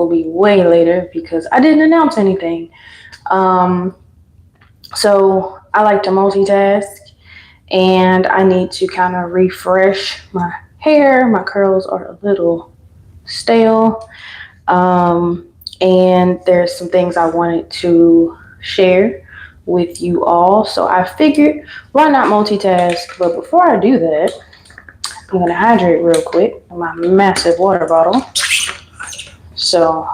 will be way later because I didn't announce anything. So I like to multitask, and I need to kind of refresh my hair. My curls are a little stale. And there's some things I wanted to share with you all. So I figured, why not multitask? But before I do that, I'm going to hydrate real quick in my massive water bottle. So,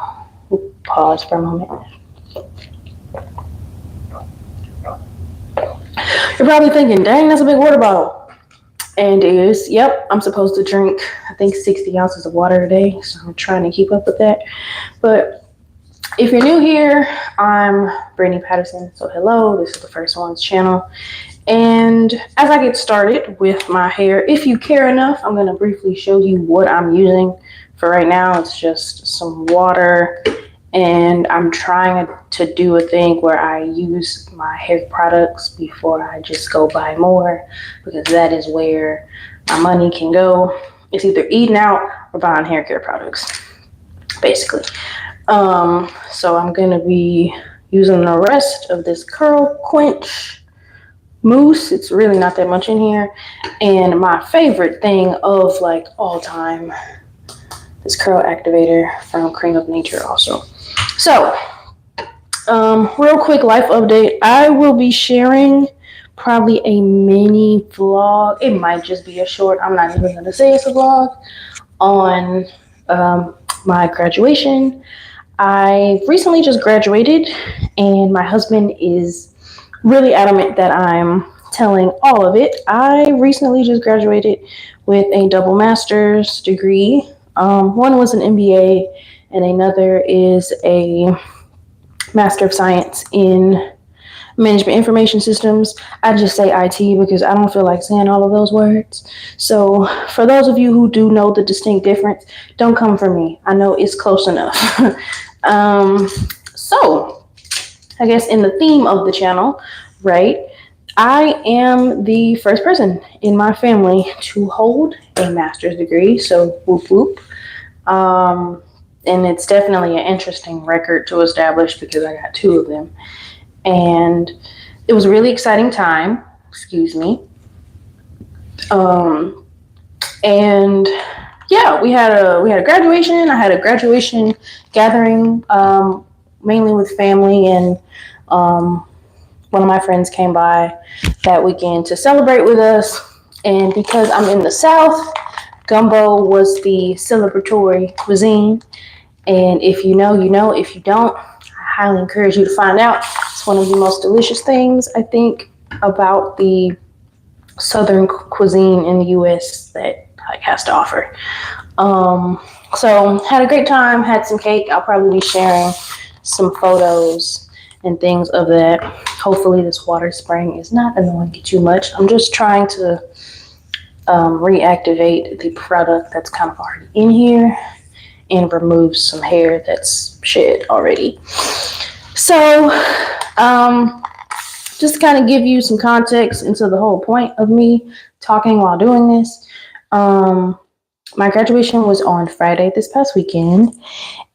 pause for a moment. You're probably thinking, dang, that's a big water bottle. And it is, yep, I'm supposed to drink, I think, 60 ounces of water a day. So I'm trying to keep up with that. But if you're new here, I'm Brittany Patterson. So hello, this is the First One's channel. And as I get started with my hair, if you care enough, I'm going to briefly show you what I'm using. For right now, it's just some water. And I'm trying to do a thing where I use my hair products before I just go buy more, because that is where my money can go. It's either eating out or buying hair care products, basically. So I'm going to be using the rest of this Curl Quench mousse. It's really not that much in here. And my favorite thing of like all time, this curl activator from Cream of Nature also. So, real quick life update. I will be sharing probably a mini vlog. It might just be a short. I'm not even going to say it's a vlog on my graduation. I recently just graduated, and my husband is really adamant that I'm telling all of it. I recently just graduated with a double master's degree. One was an MBA, and another is a Master of Science in Management Information Systems. I just say IT because I don't feel like saying all of those words. So for those of you who do know the distinct difference, don't come for me. I know it's close enough. So I guess in the theme of the channel, right, I am the first person in my family to hold a master's degree. So whoop whoop. And it's definitely an interesting record to establish because I got two of them. And it was a really exciting time. Excuse me. And yeah, we had a graduation. I had a graduation gathering, mainly with family, and one of my friends came by that weekend to celebrate with us. And because I'm in the South, gumbo was the celebratory cuisine. And if you know, you know. If you don't, I highly encourage you to find out. It's one of the most delicious things, I think, about the Southern cuisine in the U.S. that has to offer. So had a great time, had some cake. I'll probably be sharing some photos and things of that. Hopefully this water spraying is not annoying you too much. I'm just trying to reactivate the product that's kind of already in here and remove some hair that's shed already. So just to kind of give you some context into the whole point of me talking while doing this. My graduation was on Friday this past weekend,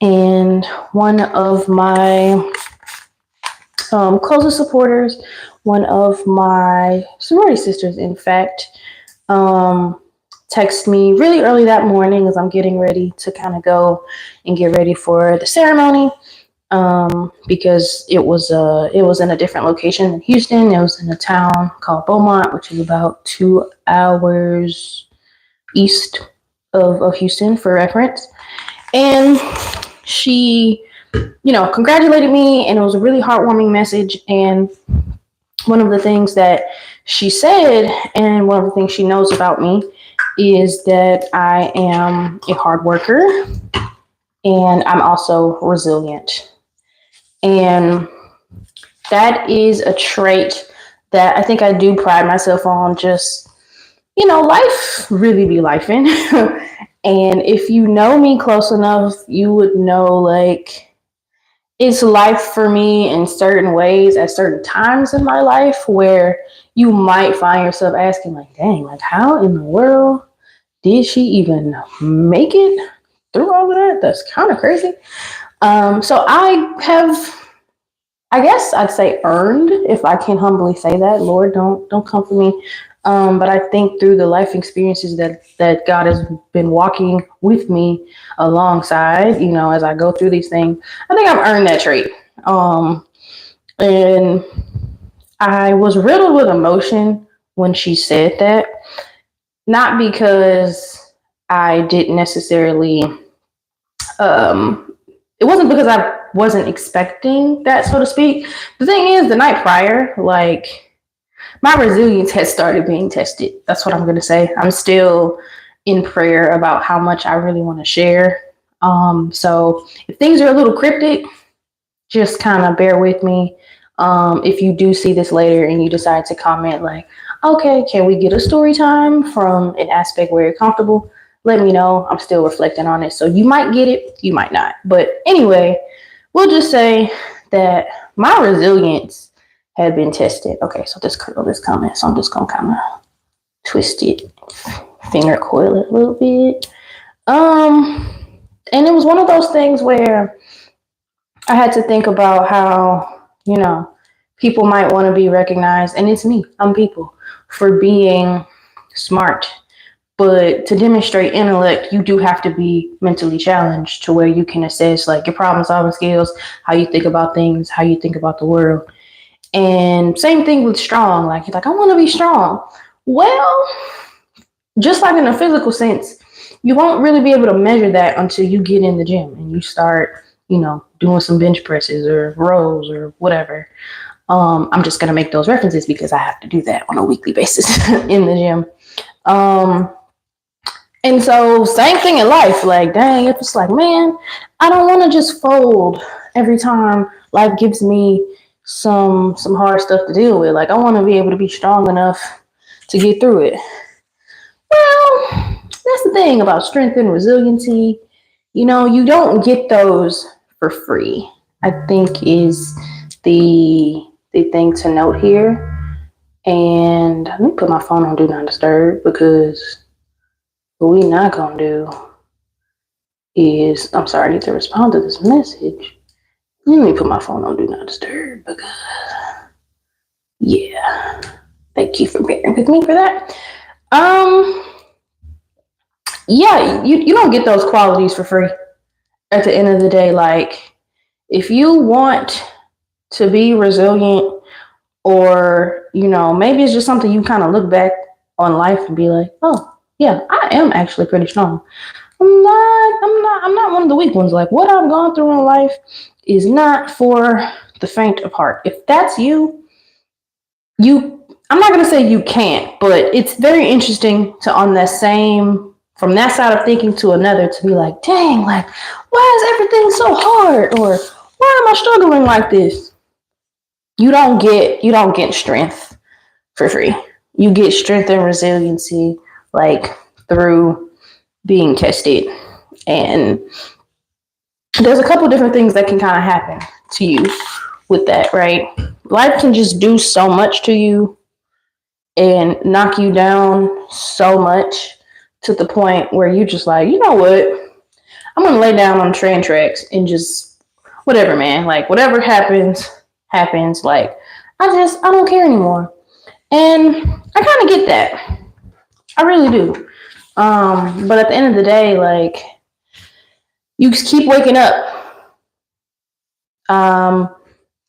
and one of my closest supporters, one of my sorority sisters, in fact, texted me really early that morning as I'm getting ready to kind of go and get ready for the ceremony, because it was in a different location in Houston. It was in a town called Beaumont, which is about 2 hours east of Houston, for reference. And she, congratulated me, and it was a really heartwarming message. And one of the things that she said, and one of the things she knows about me, is that I am a hard worker, and I'm also resilient. And that is a trait that I think I do pride myself on. Just, life really be lifing. And if you know me close enough, you would know, like, it's life for me in certain ways at certain times in my life where you might find yourself asking, like, dang, like, how in the world did she even make it through all of that? That's kind of crazy. So I guess I'd say earned, if I can humbly say that. Lord, don't come for me. But I think through the life experiences that God has been walking with me alongside, as I go through these things, I think I've earned that trait. And I was riddled with emotion when she said that, not because I didn't necessarily it wasn't because I wasn't expecting that, so to speak. The thing is, the night prior, like, my resilience has started being tested. That's what I'm going to say. I'm still in prayer about how much I really want to share. So if things are a little cryptic, just kind of bear with me. If you do see this later and you decide to comment like, okay, can we get a story time from an aspect where you're comfortable? Let me know. I'm still reflecting on it. So you might get it, you might not. But anyway, we'll just say that my resilience had been tested. Okay, so this comment, so I'm just gonna kind of twist it, finger coil it a little bit. And it was one of those things where I had to think about how, people might want to be recognized, and it's me, I'm people, for being smart. But to demonstrate intellect, you do have to be mentally challenged to where you can assess like your problem solving skills, how you think about things, how you think about the world. And same thing with strong. Like, you're like, I want to be strong. Well, just like in a physical sense, you won't really be able to measure that until you get in the gym and you start, doing some bench presses or rows or whatever. I'm just going to make those references because I have to do that on a weekly basis in the gym. And so same thing in life, like, dang, it's just like, man, I don't want to just fold every time life gives me some hard stuff to deal with. Like, I want to be able to be strong enough to get through it. Well, that's the thing about strength and resiliency. You don't get those for free, I think is the thing to note here. And let me put my phone on do not disturb, because what we not gonna do is, I'm sorry, I need to respond to this message. Let me put my phone on do not disturb, because yeah, thank you for bearing with me for that. Yeah, you don't get those qualities for free at the end of the day. Like, if you want to be resilient, or maybe it's just something you kind of look back on life and be like, oh yeah, I am actually pretty strong. I'm not one of the weak ones. Like, what I've gone through in life is not for the faint of heart. If that's you, I'm not going to say you can't, but it's very interesting to, on that same, from that side of thinking to another, to be like, dang, like, why is everything so hard? Or why am I struggling like this? You don't get strength for free. You get strength and resiliency, like, through being tested. And there's a couple different things that can kind of happen to you with that, right? Life can just do so much to you and knock you down so much to the point where you just like, you know what? I'm gonna lay down on train tracks and just whatever, man. Like, whatever happens, happens. Like, I don't care anymore. And I kind of get that. I really do. But at the end of the day, like, you just keep waking up.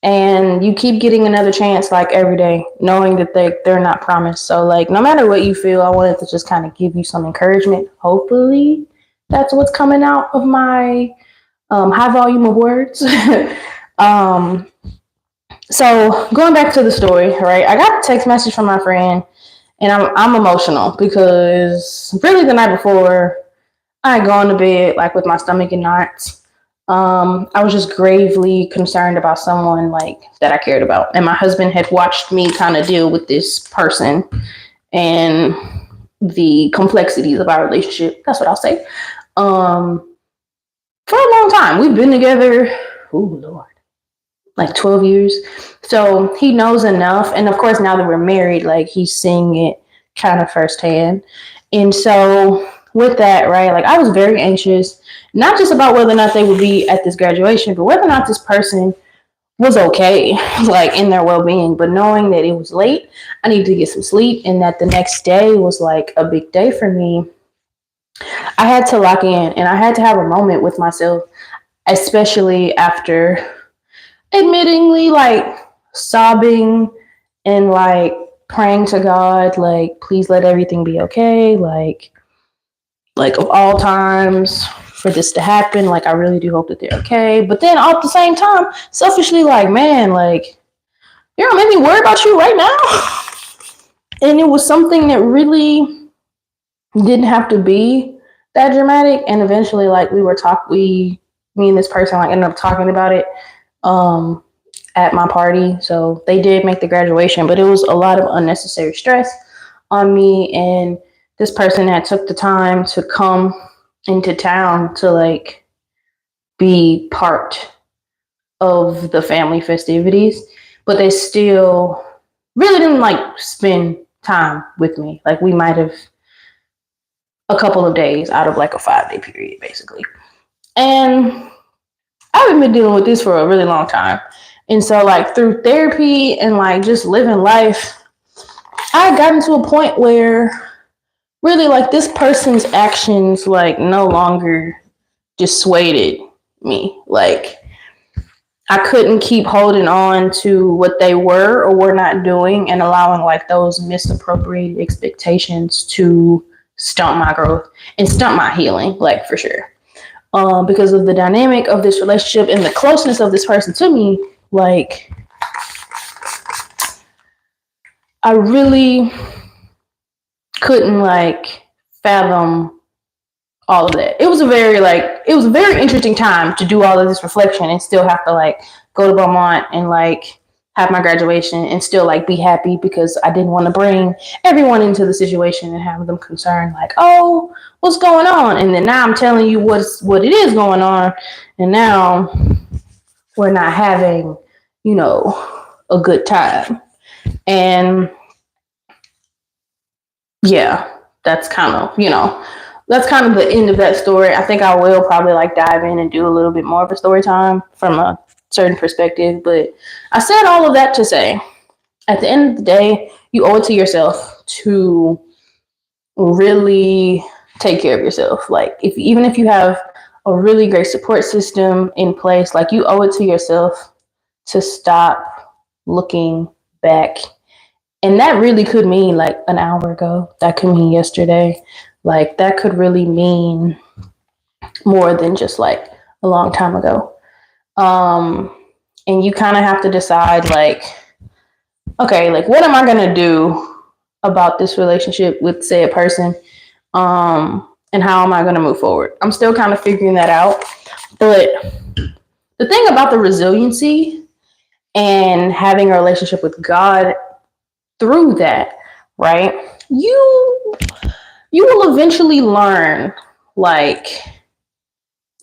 And you keep getting another chance, like, every day, knowing that they're not promised. So, like, no matter what you feel, I wanted to just kind of give you some encouragement. Hopefully that's what's coming out of my high volume of words. So going back to the story, right? I got a text message from my friend, and I'm emotional because really the night before I had gone to bed like with my stomach in knots. I was just gravely concerned about someone like that I cared about, and my husband had watched me kind of deal with this person and the complexities of our relationship. That's what I'll say. For a long time, we've been together. Oh Lord, like 12 years. So he knows enough. And of course, now that we're married, like, he's seeing it kind of firsthand. And so with that, right, like I was very anxious, not just about whether or not they would be at this graduation, but whether or not this person was okay, like in their well-being. But knowing that it was late, I needed to get some sleep, and that the next day was like a big day for me, I had to lock in and I had to have a moment with myself, especially after admittingly like sobbing and like praying to God, like, please let everything be okay. Like of all times for this to happen, like I really do hope that they're okay. But then all at the same time, selfishly, like, man, like, you're gonna make me worry about you right now. And it was something that really didn't have to be that dramatic. And eventually, like, me and this person like ended up talking about it at my party. So they did make the graduation, but it was a lot of unnecessary stress on me. And this person that took the time to come into town to like be part of the family festivities, but they still really didn't like spend time with me. Like we might have a couple of days out of like a 5-day period, basically. And I've been dealing with this for a really long time. And so like through therapy and like just living life, I got into a point where really like this person's actions like no longer dissuaded me. Like I couldn't keep holding on to what they were or were not doing and allowing like those misappropriated expectations to stunt my growth and stunt my healing, like for sure. Because of the dynamic of this relationship and the closeness of this person to me, like I really couldn't like fathom all of that. It was a very interesting time to do all of this reflection and still have to like go to Beaumont and like have my graduation and still like be happy, because I didn't want to bring everyone into the situation and have them concerned like, oh, what's going on? And then now I'm telling you what it is going on, and now we're not having, a good time. And yeah, that's kind of the end of that story. I think I will probably like dive in and do a little bit more of a story time from a certain perspective. But I said all of that to say, at the end of the day, you owe it to yourself to really take care of yourself. Like even if you have a really great support system in place, like you owe it to yourself to stop looking back. And that really could mean like an hour ago. That could mean yesterday. Like that could really mean more than just like a long time ago. And you kind of have to decide like, okay, like what am I going to do about this relationship with, say, a person? And how am I going to move forward? I'm still kind of figuring that out. But the thing about the resiliency and having a relationship with God through that, right? You will eventually learn, like,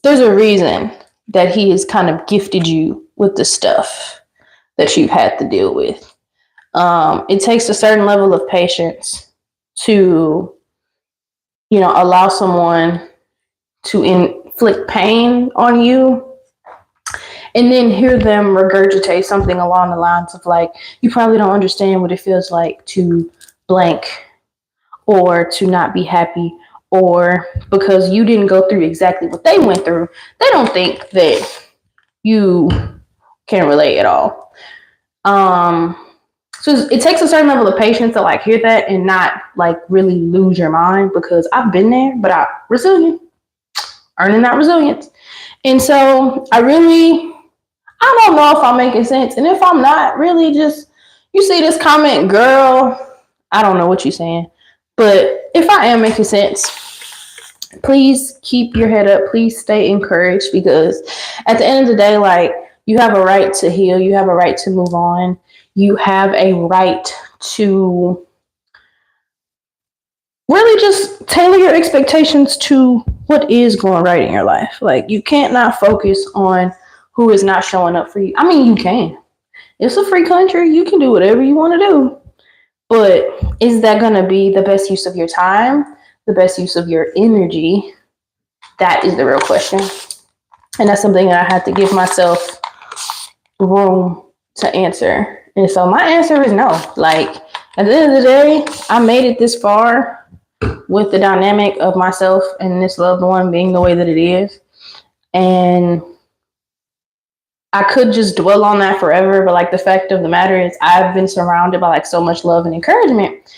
there's a reason that He has kind of gifted you with the stuff that you've had to deal with. It takes a certain level of patience to, allow someone to inflict pain on you and then hear them regurgitate something along the lines of like, you probably don't understand what it feels like to blank, or to not be happy, or because you didn't go through exactly what they went through, they don't think that you can relate at all. So it takes a certain level of patience to like hear that and not like really lose your mind, because I've been there, but I'm resilient, earning that resilience. And so I don't know if I'm making sense. And if I'm not, really just, you see this comment, girl, I don't know what you're saying. But if I am making sense, please keep your head up. Please stay encouraged, because at the end of the day, like, you have a right to heal. You have a right to move on. You have a right to really just tailor your expectations to what is going right in your life. Like, you can't not focus on who is not showing up for you. I mean, you can. It's a free country. You can do whatever you want to do. But is that going to be the best use of your time? the best use of your energy? That is the real question. And that's something that I had to give myself room to answer. And so my answer is no. Like, at the end of the day, I made it this far with the dynamic of myself and this loved one being the way that it is. And I could just dwell on that forever, but like the fact of the matter is I've been surrounded by like so much love and encouragement.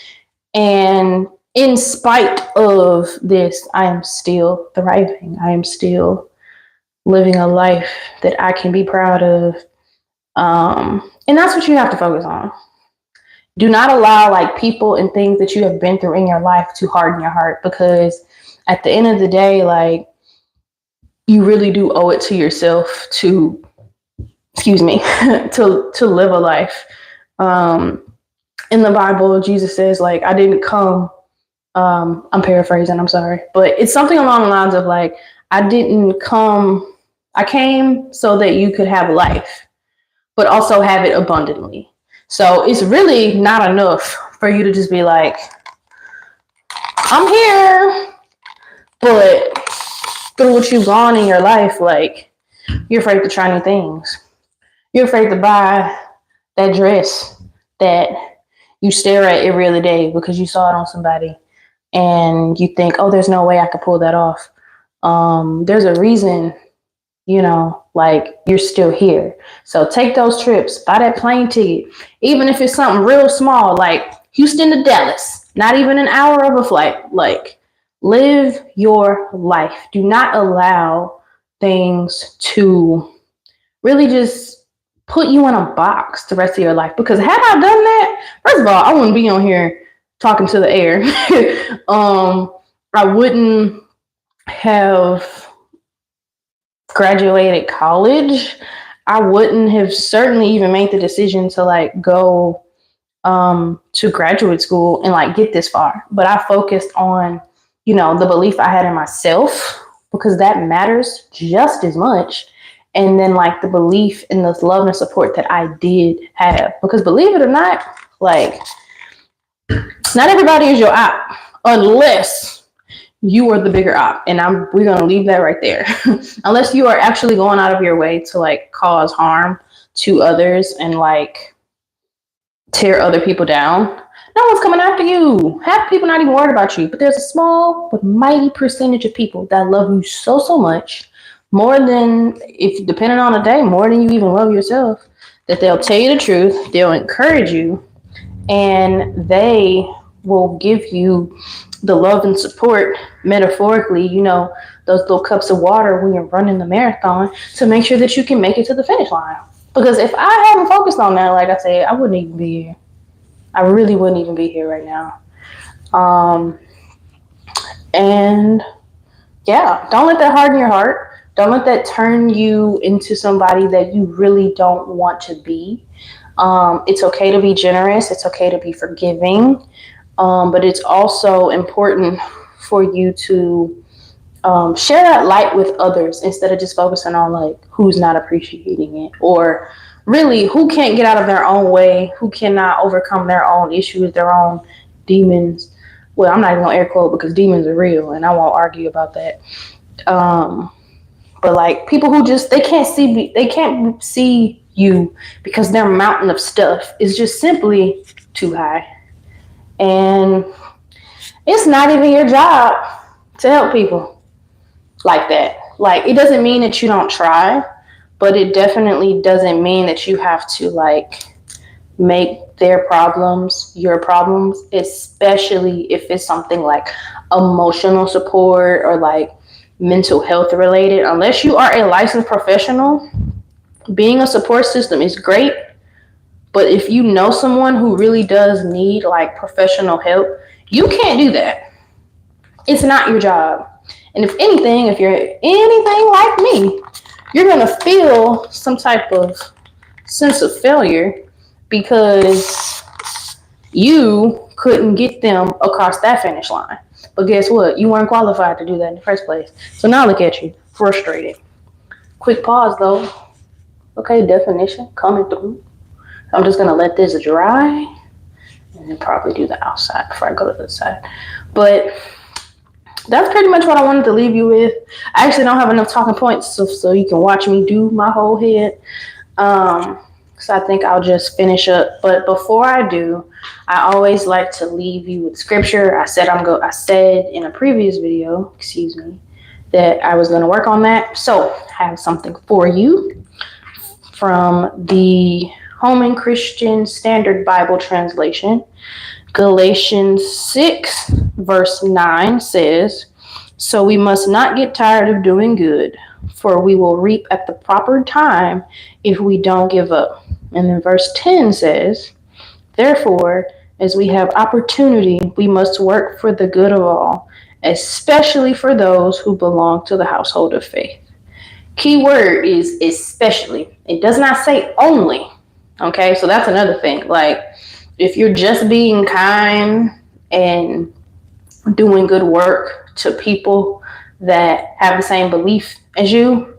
And in spite of this, I am still thriving. I am still living a life that I can be proud of. And that's what you have to focus on. Do not allow like people and things that you have been through in your life to harden your heart, because at the end of the day, like, you really do owe it to yourself to to live a life. In the Bible, Jesus says, like, I didn't come, I'm paraphrasing, I'm sorry, but it's something along the lines of like, I came so that you could have life, but also have it abundantly. So it's really not enough for you to just be like, I'm here, but through what you've gone in your life, like, you're afraid to try new things. You're afraid to buy that dress that you stare at every other day because you saw it on somebody and you think, oh, there's no way I could pull that off. There's a reason, like, you're still here. So take those trips, buy that plane ticket, even if it's something real small, like Houston to Dallas, not even an hour of a flight. Like, live your life. Do not allow things to really just put you in a box the rest of your life. Because had I done that, first of all, I wouldn't be on here talking to the air. I wouldn't have graduated college. I wouldn't have certainly even made the decision to like go to graduate school and like get this far. But I focused on, the belief I had in myself, because that matters just as much. And then like the belief in the love and support that I did have. Because believe it or not, like, not everybody is your op unless you are the bigger op. And we're going to leave that right there. Unless you are actually going out of your way to like cause harm to others and like tear other people down. No one's coming after you. Half people not even worried about you. But there's a small but mighty percentage of people that love you so, so much. More than, if depending on the day, more than you even love yourself, that they'll tell you the truth, they'll encourage you, and they will give you the love and support, metaphorically, those little cups of water when you're running the marathon, to make sure that you can make it to the finish line. Because if I hadn't focused on that, like I said, I wouldn't even be here. I really wouldn't even be here right now. And yeah, don't let that harden your heart. Don't let that turn you into somebody that you really don't want to be. It's okay to be generous. It's okay to be forgiving. But it's also important for you to share that light with others instead of just focusing on like who's not appreciating it, or really who can't get out of their own way, who cannot overcome their own issues, their own demons. Well, I'm not even gonna air quote because demons are real and I won't argue about that. But like people who just, they can't see you because their mountain of stuff is just simply too high. And it's not even your job to help people like that. Like, it doesn't mean that you don't try, but it definitely doesn't mean that you have to like make their problems your problems, especially if it's something like emotional support or like mental health related. Unless you are a licensed professional, being a support system is great. But if you know someone who really does need like professional help, you can't do that. It's not your job. And if anything, if you're anything like me, you're going to feel some type of sense of failure because you couldn't get them across that finish line. But guess what? You weren't qualified to do that in the first place. So now look at you, frustrated. Quick pause though. Okay, definition coming through. I'm just going to let this dry and then probably do the outside before I go to the side. But that's pretty much what I wanted to leave you with. I actually don't have enough talking points, so you can watch me do my whole head. So I think I'll just finish up. But before I do, I always like to leave you with scripture. I said in a previous video, that I was going to work on that. So I have something for you from the Holman Christian Standard Bible Translation. Galatians 6 verse 9 says, "So we must not get tired of doing good, for we will reap at the proper time if we don't give up." And then verse 10 says, "Therefore, as we have opportunity, we must work for the good of all, especially for those who belong to the household of faith." Key word is especially. It does not say only. Okay, so that's another thing. Like, if you're just being kind and doing good work to people that have the same belief as you,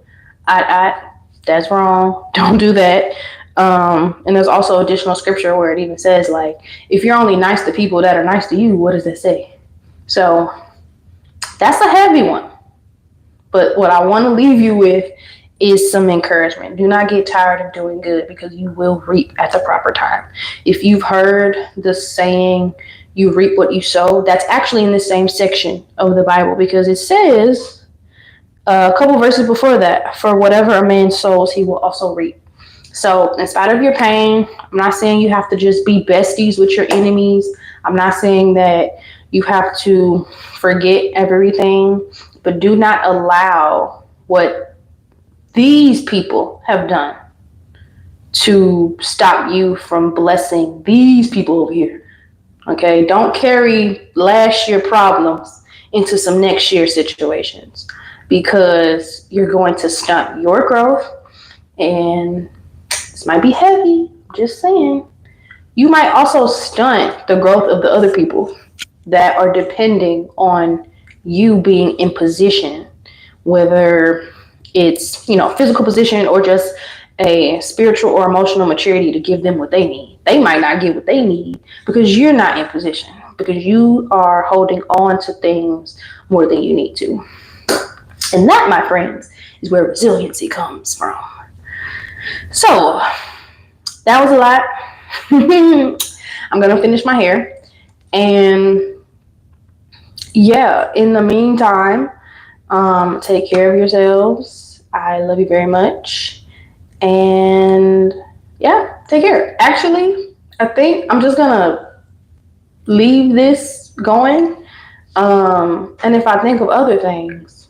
that's wrong. Don't do that. And there's also additional scripture where it even says, like, if you're only nice to people that are nice to you, what does that say? So that's a heavy one. But what I want to leave you with is some encouragement. Do not get tired of doing good, because you will reap at the proper time. If you've heard the saying, you reap what you sow, that's actually in the same section of the Bible, because it says a couple verses before that, "For whatever a man sows, he will also reap." So in spite of your pain, I'm not saying you have to just be besties with your enemies. I'm not saying that you have to forget everything, but do not allow what these people have done to stop you from blessing these people over here. Okay, don't carry last year problems into some next year situations, because you're going to stunt your growth. And this might be heavy, just saying. You might also stunt the growth of the other people that are depending on you being in position, whether it's, physical position or just a spiritual or emotional maturity to give them what they need. They might not get what they need because you're not in position, because you are holding on to things more than you need to. And that, my friends, is where resiliency comes from. So that was a lot. I'm going to finish my hair. And yeah, in the meantime, take care of yourselves. I love you very much. And yeah, take care. Actually, I think I'm just gonna leave this going. And if I think of other things,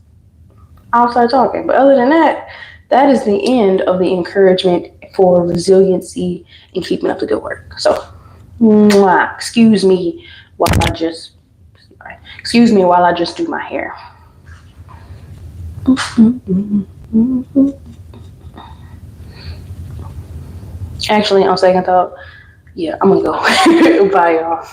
I'll start talking. But other than that, that is the end of the encouragement for resiliency and keeping up the good work. So, excuse me while I just do my hair. Actually, on second thought, yeah, I'm gonna go. Bye, y'all.